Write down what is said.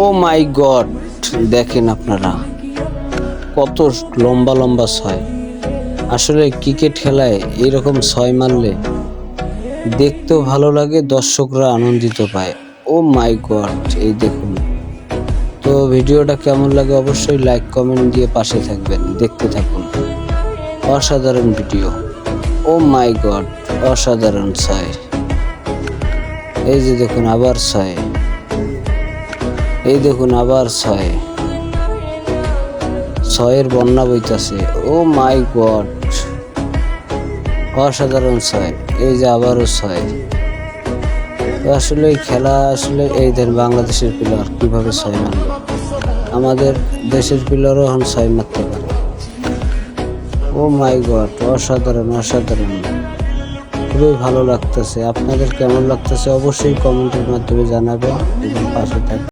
ও মাই god, দেখেন আপনারা কত লম্বা লম্বা ছয়। আসলে ক্রিকেট খেলায় এইরকম ছয় মারলে দেখতেও ভালো লাগে, দর্শকরা আনন্দিত পায়। ও মাই গড, এই দেখুন। তো ভিডিওটা কেমন লাগে অবশ্যই লাইক কমেন্ট দিয়ে পাশে থাকবেন, দেখতে থাকুন। অসাধারণ ভিডিও। ও মাই গড, অসাধারণ ছয়। এই যে দেখুন আবার ছয়, এই দেখুন আবার ছয়, ছয়ের বন্যা বইতাছে। ও মাই গড, অসাধারণ ছয়। এই যে আবারও ছয়। তো আসলে এই খেলা আসলে এই দেন বাংলাদেশের প্লেয়ার কিভাবে ছয় মারল, আমাদের দেশের প্লেয়ারও এখন ছয় মারতে পারে। ও মাই গড, অসাধারণ অসাধারণ, খুবই ভালো লাগতেছে। আপনাদের কেমন লাগতেছে অবশ্যই কমেন্টের মাধ্যমে জানাবেন এবং পাশে থাকবেন।